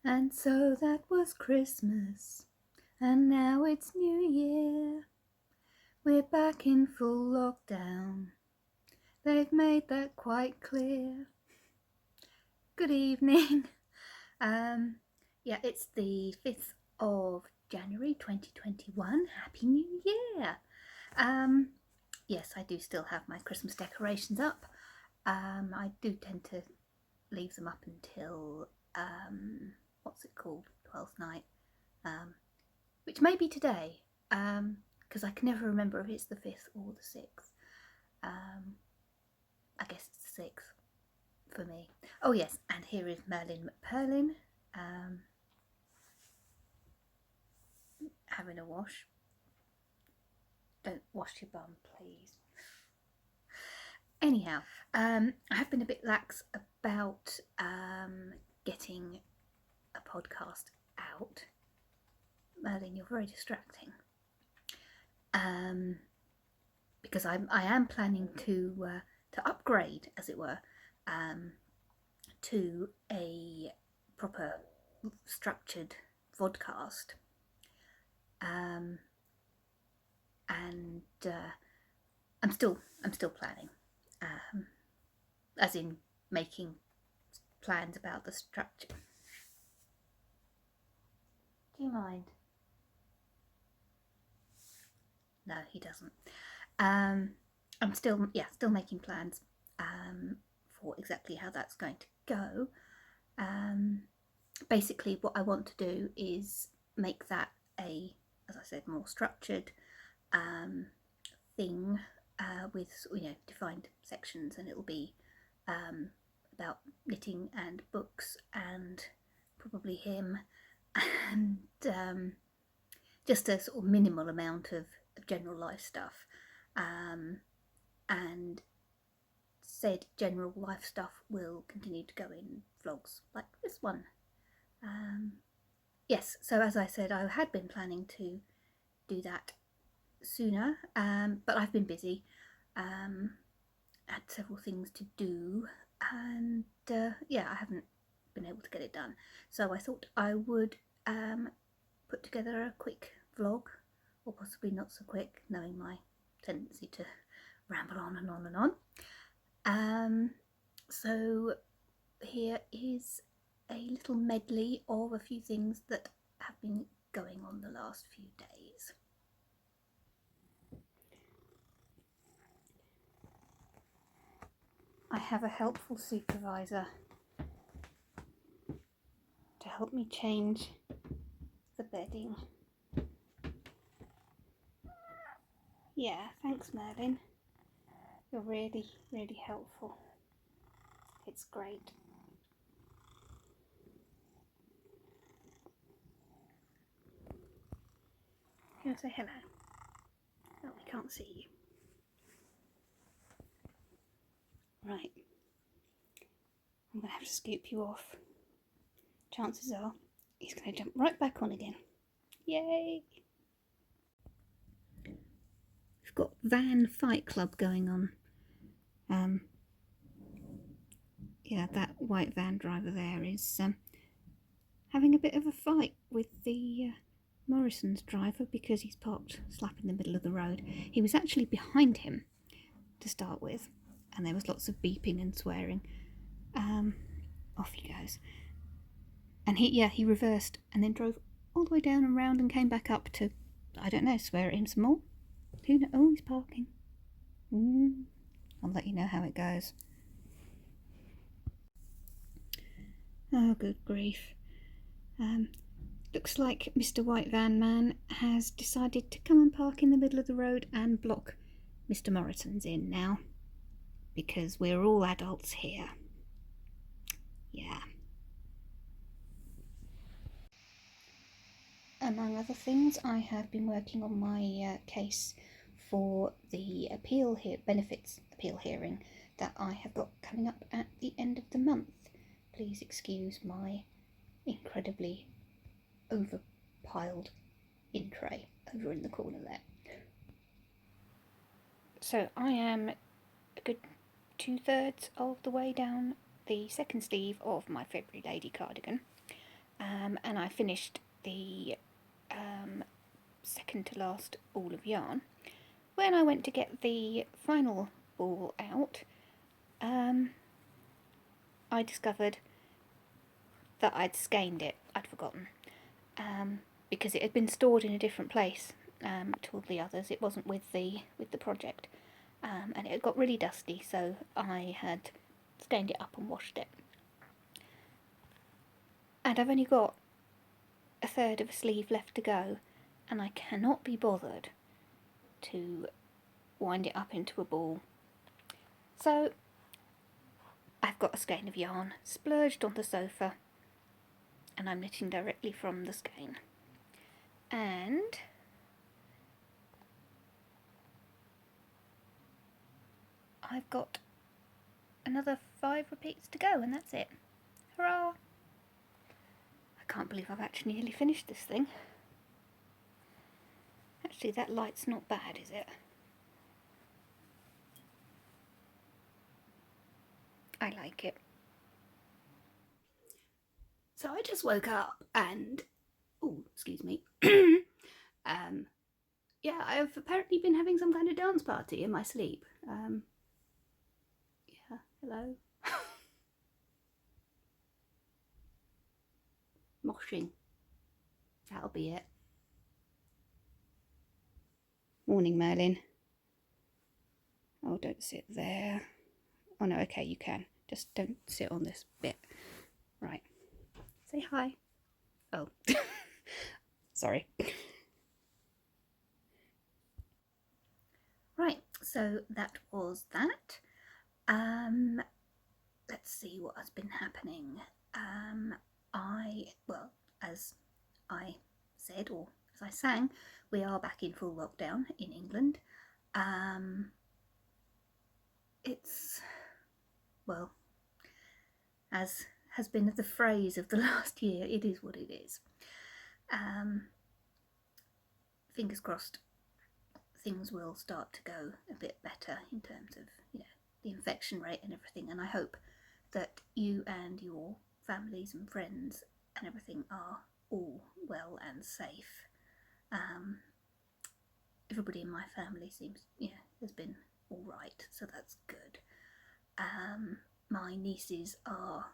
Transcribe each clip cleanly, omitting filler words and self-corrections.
And so that was Christmas, and now it's New Year. We're back in full lockdown. They've made that quite clear. Good evening. It's the 5th of January 2021. Happy New Year. Yes, I do still have my Christmas decorations up. I do tend to leave them up until what's it called, 12th night, which may be today, because I can never remember if it's the 5th or the 6th. I guess it's the 6th for me. Oh yes, and here is Merlin McPerlin having a wash. Don't wash your bum, please. Anyhow, I have been a bit lax about getting a podcast out. Merlin, you're very distracting. Because I am planning to upgrade, as it were, to a proper structured vodcast. And I'm still planning, as in making plans about the structure. Do you mind? No, he doesn't. I'm still making plans for exactly how that's going to go. Basically, what I want to do is make that a, as I said, more structured thing with defined sections, and it'll be about knitting and books and probably him, and just a sort of minimal amount of general life stuff, and said general life stuff will continue to go in vlogs like this one. Yes, so as I said, I had been planning to do that sooner, but I've been busy, had several things to do, and I haven't been able to get it done. So I thought I would put together a quick vlog, or possibly not so quick, knowing my tendency to ramble on and on and on. So here is a little medley of a few things that have been going on the last few days. I have a helpful supervisor to help me change the bedding. Yeah, thanks Merlin. You're really, really helpful. It's great. Can I say hello? Oh, we can't see you. Right. I'm going to have to scoop you off. Chances are he's going to jump right back on again. Yay! We've got Van Fight Club going on. That white van driver there is having a bit of a fight with the Morrison's driver because he's parked slap in the middle of the road. He was actually behind him to start with, and there was lots of beeping and swearing. Off he goes. And he reversed and then drove all the way down and round and came back up to, I don't know, swear at him some more. Who knows? Oh, he's parking. I'll let you know how it goes. Oh, good grief. Looks like Mr. White Van Man has decided to come and park in the middle of the road and block Mr. Morrison's in now, because we're all adults here. Yeah. Among other things, I have been working on my case for the benefits appeal hearing that I have got coming up at the end of the month. Please excuse my incredibly overpiled in tray over in the corner there. So I am a good 2/3 of the way down the second sleeve of my February Lady cardigan. and I finished the second to last ball of yarn. When I went to get the final ball out, I discovered that I'd skeined it. I'd forgotten, because it had been stored in a different place to all the others. It wasn't with the project, and it had got really dusty, so I had skeined it up and washed it. And I've only got a third of a sleeve left to go, and I cannot be bothered to wind it up into a ball. So I've got a skein of yarn splurged on the sofa, and I'm knitting directly from the skein. And I've got another 5 repeats to go, and that's it. Hurrah! I can't believe I've actually nearly finished this thing. Actually, that light's not bad, is it? I like it. So I just woke up and, oh, excuse me. Yeah, I've apparently been having some kind of dance party in my sleep. Yeah, hello. Moshing. That'll be it. Morning, Merlin. Oh, don't sit there. Oh no, okay, you can. Just don't sit on this bit. Right. Say hi. Oh. Sorry. Right, so that was that. Let's see what has been happening. As I said, or as I sang, we are back in full lockdown in England. It's, well, as has been the phrase of the last year, it is what it is. Fingers crossed things will start to go a bit better in terms of, the infection rate and everything, and I hope that you and your families and friends and everything are all well and safe. Everybody in my family seems, has been all right, so that's good. My nieces are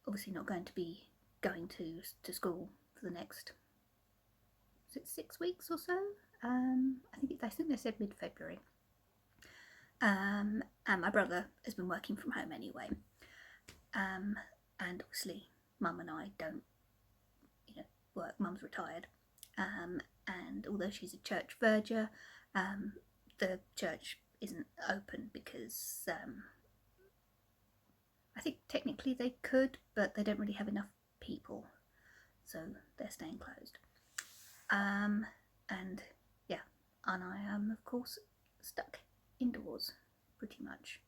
obviously not going to be going to school for the next, is it 6 weeks or so? I think they said mid-February. And my brother has been working from home anyway. And obviously Mum and I don't, work. Mum's retired. And although she's a church verger, the church isn't open because I think technically they could, but they don't really have enough people, so they're staying closed. And I am of course stuck indoors pretty much.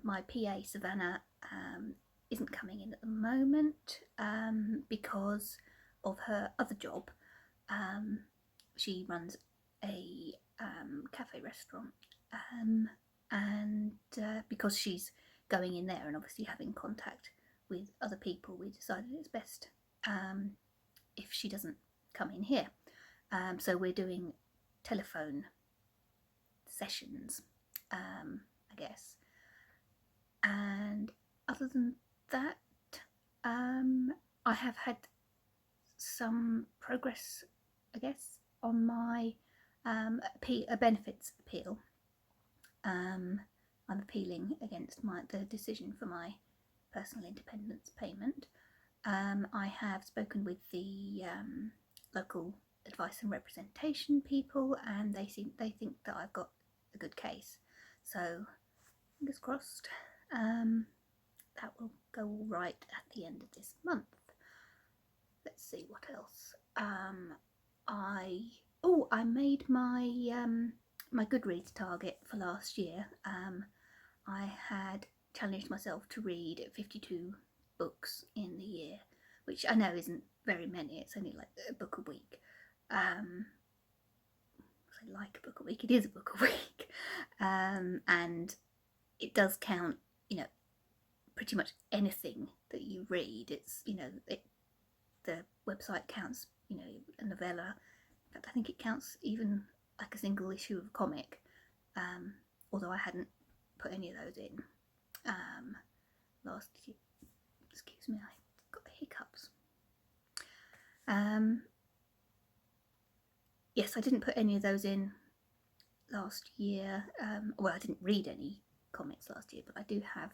My PA Savannah isn't coming in at the moment because of her other job. She runs a cafe restaurant, and because she's going in there and obviously having contact with other people, we decided it's best if she doesn't come in here. So we're doing telephone sessions, I guess. And other than that, I have had some progress, I guess, on my benefits appeal. I'm appealing against the decision for my personal independence payment. I have spoken with the local advice and representation people, and they think that I've got a good case. So fingers crossed, that will go all right at the end of this month. Let's see what else. I made my my Goodreads target for last year. I had challenged myself to read 52 books in the year, which I know isn't very many. It's only like a book a week. I like a book a week. It is a book a week, and it does count. Pretty much anything that you read. It's the website counts, you know, a novella. In fact, I think it counts even like a single issue of a comic, although I hadn't put any of those in last year. Excuse me, I got the hiccups. Yes, I didn't put any of those in last year. Well, I didn't read any comics last year, but I do have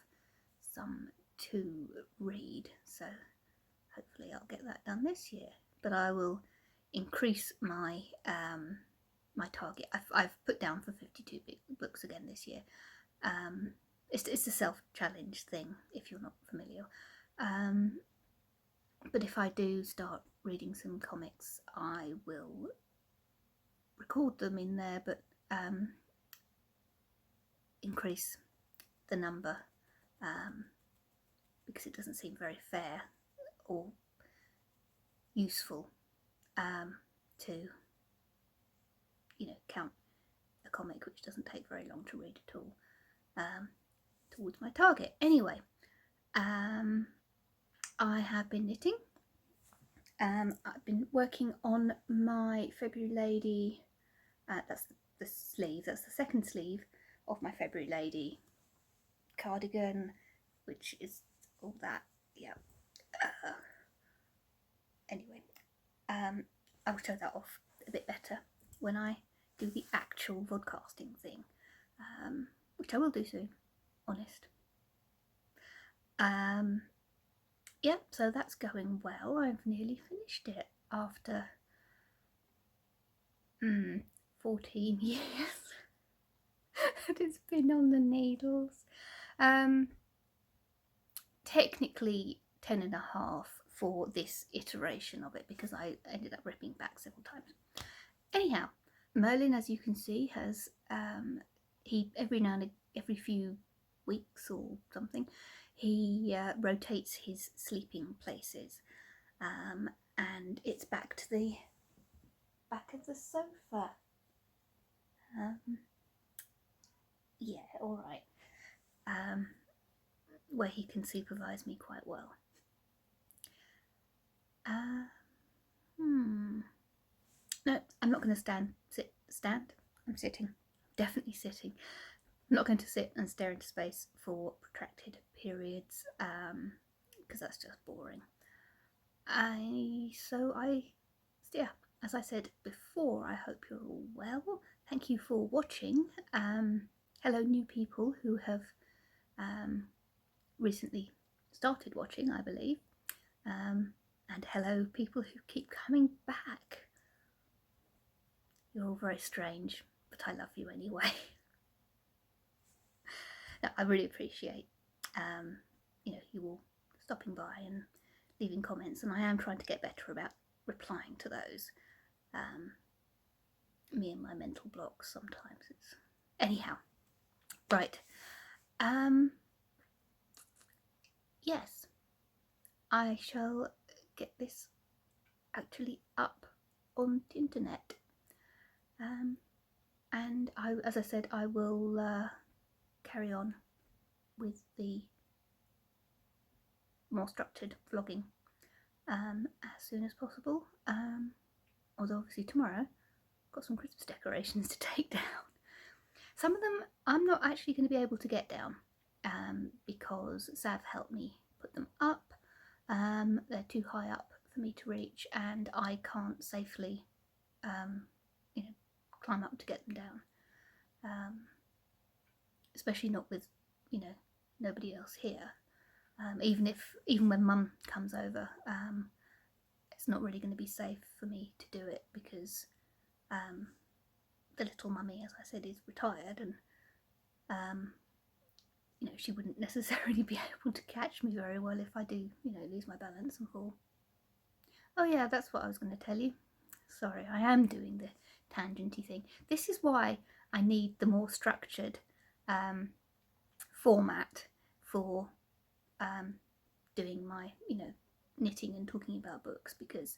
some to read, so hopefully I'll get that done this year. But I will increase my my target. I've put down for 52 books again this year. It's a self-challenge thing, if you're not familiar. But if I do start reading some comics, I will record them in there, but increase the number, because it doesn't seem very fair or useful to, you know, count a comic which doesn't take very long to read at all towards my target. Anyway, I have been knitting. I've been working on my February Lady. That's the sleeve. That's the second sleeve of my February Lady cardigan, which is all that. Yeah. Anyway, I'll show that off a bit better when I do the actual vodcasting thing, which I will do soon. Honest. Yeah, so that's going well. I've nearly finished it after 14 years that it's been on the needles. Technically 10 and a half for this iteration of it, because I ended up ripping back several times. Anyhow, Merlin, as you can see, has he every few weeks or something, he rotates his sleeping places, and it's back to the back of the sofa. Yeah, all right. Where he can supervise me quite well. No, I'm not going to stand. I'm sitting. Definitely sitting. I'm not going to sit and stare into space for protracted periods, because that's just boring. Yeah, as I said before, I hope you're all well. Thank you for watching. Hello, new people who have recently started watching, I believe. And hello, people who keep coming back. You're all very strange, but I love you anyway. No, I really appreciate you know, you all stopping by and leaving comments, and I am trying to get better about replying to those. Me and my mental blocks sometimes. Anyhow, right. Yes, I shall get this actually up on the internet, and as I said, I will carry on with the more structured vlogging as soon as possible. Although obviously tomorrow I've got some Christmas decorations to take down. Some of them I'm not actually going to be able to get down because Sav helped me put them up. They're too high up for me to reach, and I can't safely you know, climb up to get them down, especially not with, you know, nobody else here. Even when Mum comes over, it's not really going to be safe for me to do it, because the little mummy, as I said, is retired, and you know, she wouldn't necessarily be able to catch me very well if I do, you know, lose my balance and fall. Oh yeah, that's what I was going to tell you. Sorry, I am doing the tangenty thing. This is why I need the more structured format for doing my, you know, knitting and talking about books, because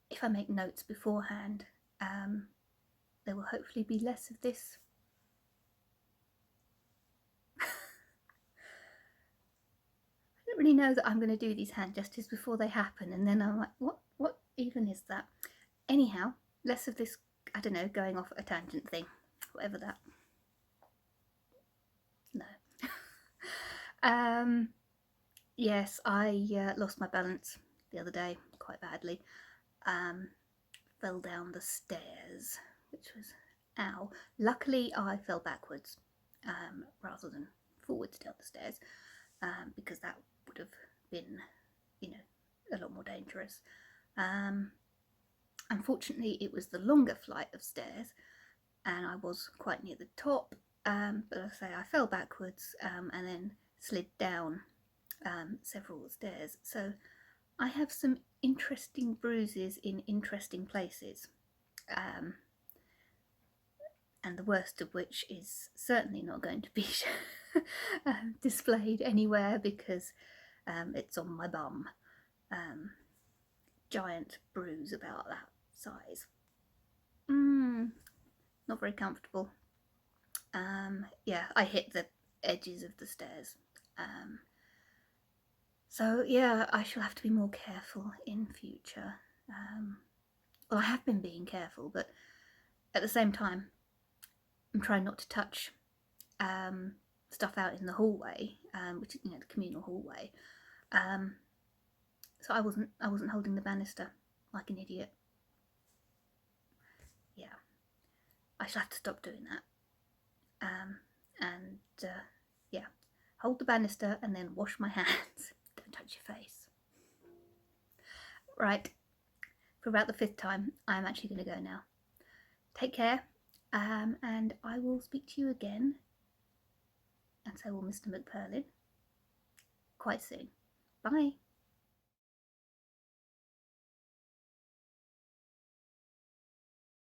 if I make notes beforehand, there will hopefully be less of this really know that I'm going to do these hand gestures before they happen, and then I'm like, what even is that? Anyhow, less of this, I don't know, going off a tangent thing, whatever that. No. Yes, I lost my balance the other day quite badly. Fell down the stairs, which was ow. Luckily, I fell backwards rather than forwards down the stairs, because that would have been, a lot more dangerous. Unfortunately, it was the longer flight of stairs, and I was quite near the top. But as I say, I fell backwards and then slid down several stairs. So I have some interesting bruises in interesting places. And the worst of which is certainly not going to be displayed anywhere because it's on my bum. Giant bruise about that size. Not very comfortable. Yeah, I hit the edges of the stairs. So yeah, I shall have to be more careful in future. Well, I have been being careful, but at the same time, I'm trying not to touch stuff out in the hallway, which is, the communal hallway. So I wasn't holding the banister like an idiot. Yeah, I shall have to stop doing that. Yeah, hold the banister and then wash my hands. Don't touch your face. Right, for about the 5th time, I'm actually going to go now. Take care, and I will speak to you again, and so will Mr. McPerlin, quite soon. Bye.